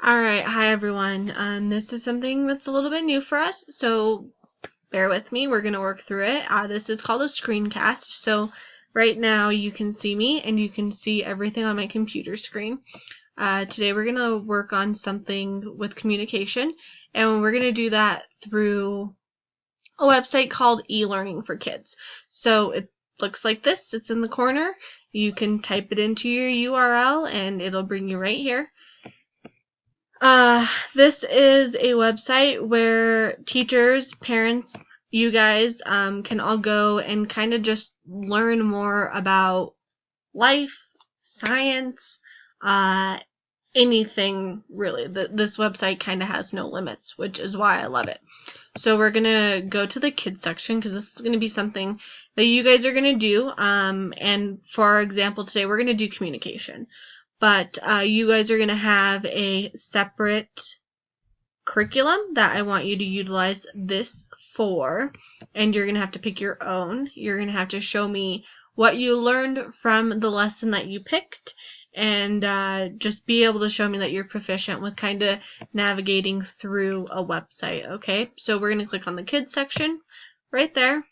Alright, hi everyone. This is something that's a little bit new for us, so bear with me. We're going to work through it. This is called a screencast. So right now you can see me and you can see everything on my computer screen. Today we're going to work on something with communication, and we're going to do that through a website called eLearning for Kids. So it looks like this. It's in the corner. You can type it into your URL and it'll bring you right here. This is a website where teachers, parents, you guys can all go and kind of just learn more about life, science, anything really. This website kind of has no limits, which is why I love it. So we're going to go to the kids section because this is going to be something that you guys are going to do. And for our example today, we're going to do communication. But you guys are going to have a separate curriculum that I want you to utilize this for, and you're going to have to pick your own. You're going to have to show me what you learned from the lesson that you picked, and just be able to show me that you're proficient with kind of navigating through a website, okay? So we're going to click on the kids section right there.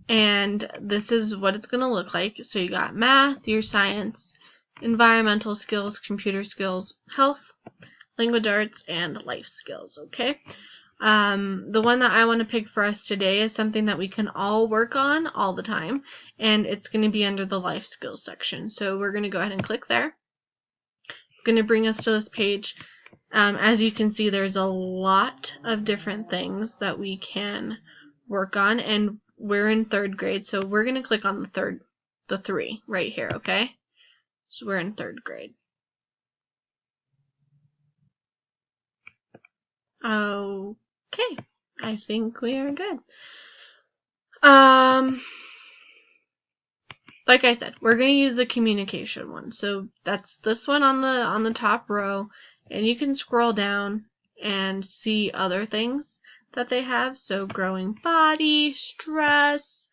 And this is what it's going to look like. So you got math, your science, environmental skills, computer skills, health, language arts, and life skills, okay? The one that I want to pick for us today is something that we can all work on all the time, and it's going to be under the life skills section. So we're going to go ahead and click there. It's going to bring us to this page. As you can see, there's a lot of different things that we can work on, and we're in 3rd grade, so we're going to click on the 3 right here, okay? So we're in 3rd grade. Okay, I think we are good. Like I said, we're going to use the communication one. So that's this one on the top row, and you can scroll down and see other things that they have. So growing body, stress,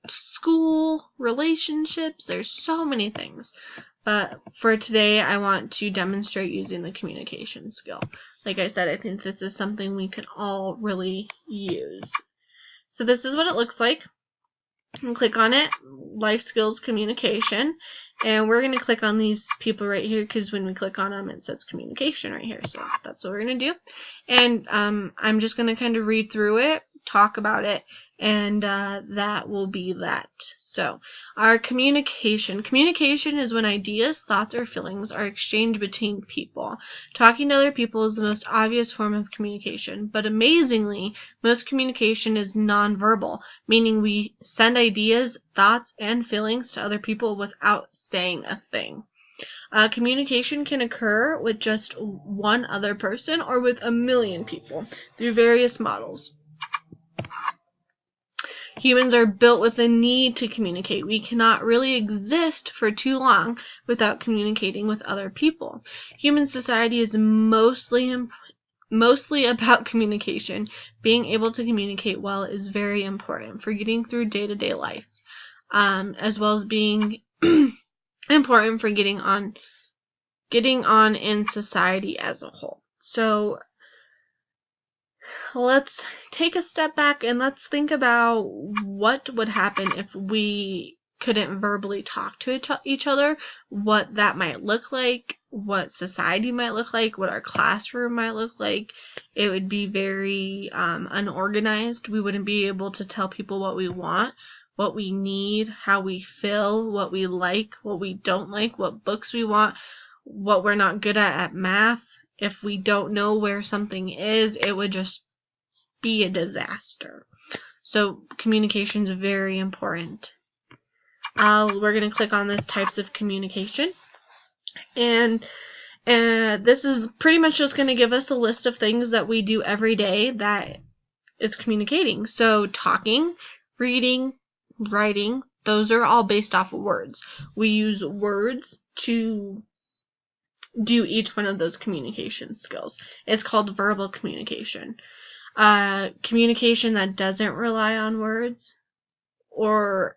school, relationships. There's so many things. But for today, I want to demonstrate using the communication skill. Like I said, I think this is something we can all really use. So this is what it looks like. And click on it, life skills communication, and we're going to click on these people right here because when we click on them it says communication right here, so that's what we're going to do. And I'm just going to kind of read through it, talk about it, and that will be that. So our communication is when ideas, thoughts, or feelings are exchanged between people. Talking to other people is the most obvious form of communication, but amazingly most communication is nonverbal, meaning we send ideas, thoughts, and feelings to other people without saying a thing. Communication can occur with just one other person or with a million people through various models. Humans are built with a need to communicate. We cannot really exist for too long without communicating with other people. Human society is mostly about communication. Being able to communicate well is very important for getting through day-to-day life, as well as being important for getting on in society as a whole. So let's take a step back and let's think about what would happen if we couldn't verbally talk to each other, what that might look like, what society might look like, what our classroom might look like. It would be very unorganized. We wouldn't be able to tell people what we want, what we need, how we feel, what we like, what we don't like, what books we want, what we're not good at math. If we don't know where something is, it would just be a disaster. So communication is very important. We're going to click on this types of communication, and this is pretty much just going to give us a list of things that we do every day that is communicating. So talking, reading, writing, those are all based off of words. We use words to do each one of those communication skills. It's called verbal communication. Communication that doesn't rely on words or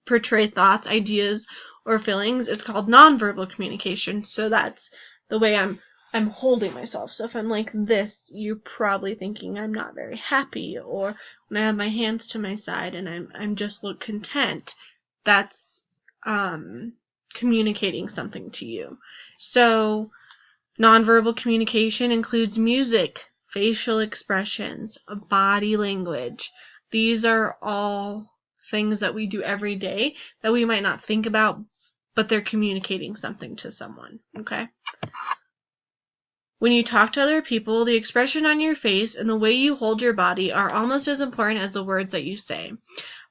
portray thoughts, ideas, or feelings is called nonverbal communication. So that's the way I'm holding myself. So if I'm like this, you're probably thinking I'm not very happy, or when I have my hands to my side and I'm just look content, that's communicating something to you. So nonverbal communication includes music, facial expressions, body language. These are all things that we do every day that we might not think about, but they're communicating something to someone, okay? When you talk to other people, the expression on your face and the way you hold your body are almost as important as the words that you say.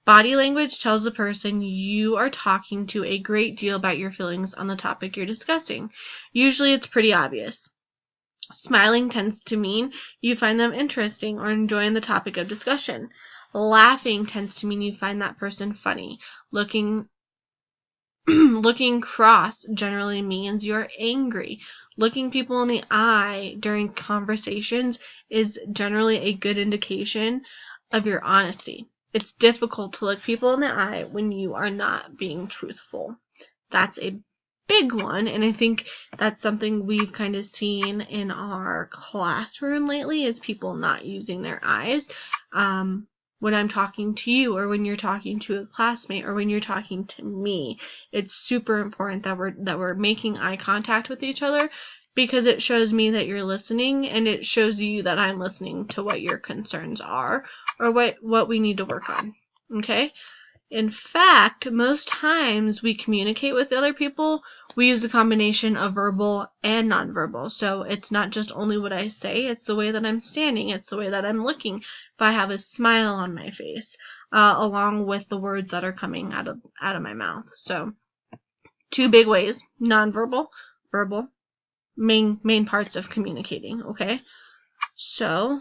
Body language tells the person you are talking to a great deal about your feelings on the topic you're discussing. Usually it's pretty obvious. Smiling tends to mean you find them interesting or enjoying the topic of discussion. Laughing tends to mean you find that person funny. Looking cross generally means you're angry. Looking people in the eye during conversations is generally a good indication of your honesty. It's difficult to look people in the eye when you are not being truthful. That's a big one, and I think that's something we've kind of seen in our classroom lately, is people not using their eyes. When I'm talking to you, or when you're talking to a classmate, or when you're talking to me, it's super important that we're making eye contact with each other, because it shows me that you're listening, and it shows you that I'm listening to what your concerns are, or what we need to work on. Okay? In fact, most times we communicate with other people, we use a combination of verbal and nonverbal. So it's not just only what I say, it's the way that I'm standing, it's the way that I'm looking, if I have a smile on my face, along with the words that are coming out of my mouth. So 2 big ways, nonverbal, verbal, main parts of communicating, okay? So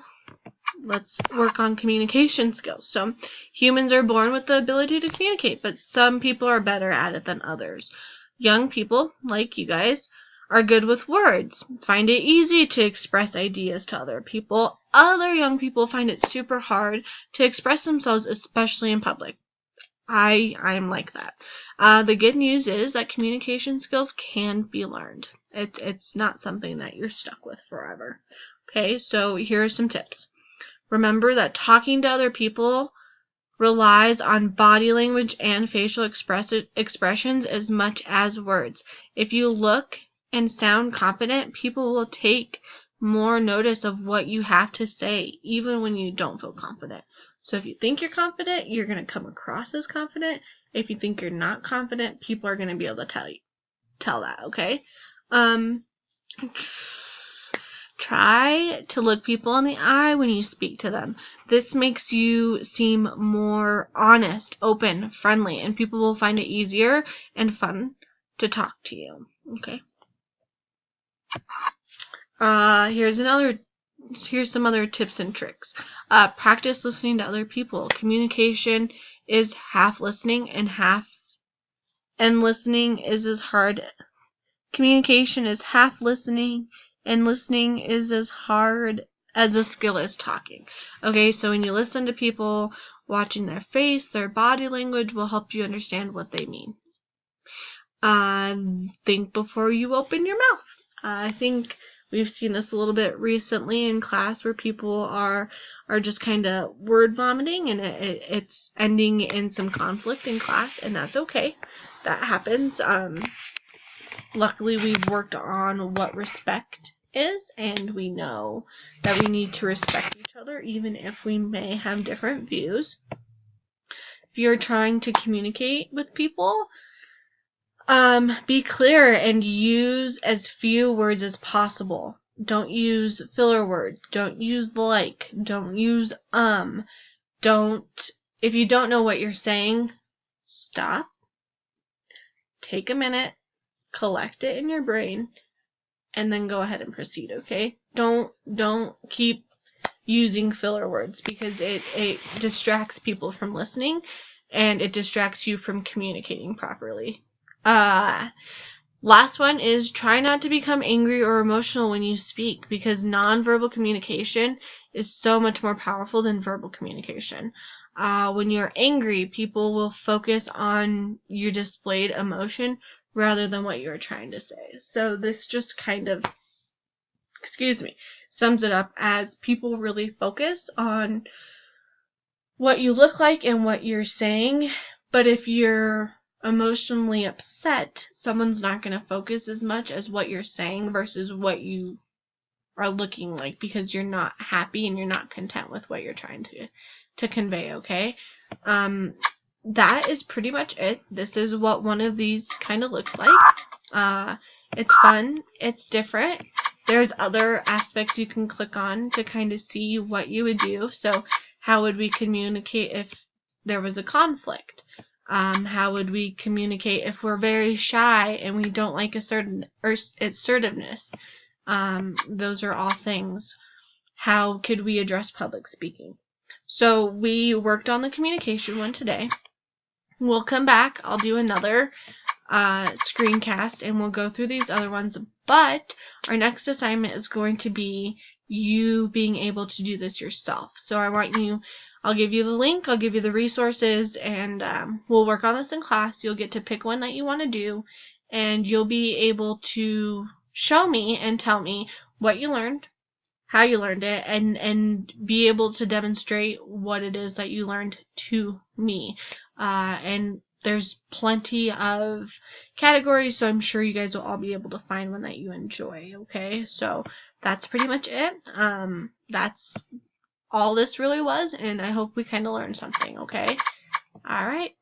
let's work on communication skills. So humans are born with the ability to communicate, but some people are better at it than others. Young people, like you guys, are good with words, find it easy to express ideas to other people. Other young people find it super hard to express themselves, especially in public. I'm like that. The good news is that communication skills can be learned. It's not something that you're stuck with forever. Okay, so here are some tips. Remember that talking to other people relies on body language and facial expressions as much as words. If you look and sound confident, people will take more notice of what you have to say, even when you don't feel confident. So if you think you're confident, you're going to come across as confident. If you think you're not confident, people are going to be able to tell that, okay? Try to look people in the eye when you speak to them. This makes you seem more honest, open, friendly, and people will find it easier and fun to talk to you. Okay. Here's some other tips and tricks. Practice listening to other people. Communication is half listening and listening is as hard. Communication is half listening, and listening is as hard as a skill as talking. Okay, so when you listen to people, watching their face, their body language will help you understand what they mean. Think before you open your mouth. I think we've seen this a little bit recently in class, where people are just kind of word vomiting, and it's ending in some conflict in class, and that's okay. That happens. Luckily, we've worked on what respect is, and we know that we need to respect each other, even if we may have different views. If you're trying to communicate with people, be clear and use as few words as possible. Don't use filler words. Don't use like. Don't use if you don't know what you're saying, stop. Take a minute. Collect it in your brain, and then go ahead and proceed, okay? Don't keep using filler words, because it distracts people from listening, and it distracts you from communicating properly. Last one is try not to become angry or emotional when you speak, because nonverbal communication is so much more powerful than verbal communication. When you're angry, people will focus on your displayed emotion rather than what you're trying to say. So this just kind of, sums it up as people really focus on what you look like and what you're saying. But if you're emotionally upset, someone's not going to focus as much as what you're saying versus what you are looking like, because you're not happy and you're not content with what you're trying to convey, okay? That is pretty much it. This is what one of these kind of looks like. It's fun. It's different. There's other aspects you can click on to kind of see what you would do. So how would we communicate if there was a conflict? How would we communicate if we're very shy and we don't like assertiveness? Those are all things. How could we address public speaking? So we worked on the communication one today. We'll come back. I'll do another screencast and we'll go through these other ones. But our next assignment is going to be you being able to do this yourself. So I'll give you the link, I'll give you the resources, and we'll work on this in class. You'll get to pick one that you want to do, and you'll be able to show me and tell me what you learned, how you learned it, and be able to demonstrate what it is that you learned to me. And there's plenty of categories, so I'm sure you guys will all be able to find one that you enjoy, okay? So that's pretty much it. That's all this really was, and I hope we kind of learned something, okay? All right.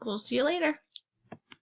We'll see you later.